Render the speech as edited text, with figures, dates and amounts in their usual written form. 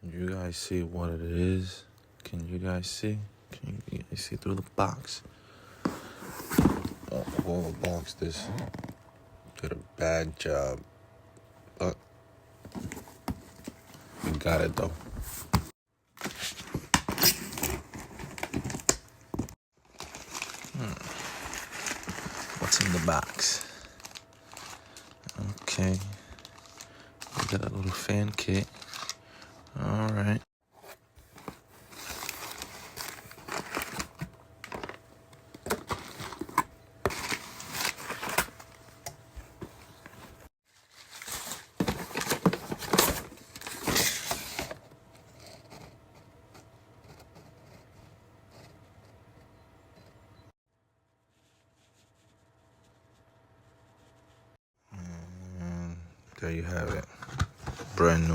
You guys see what it is? Can you guys see? Can you guys see through the box? Whoever boxed this did a bad job. But we got it though. What's in the box? Okay. We got a little fan kit. Alright. And there you have it. Brand new.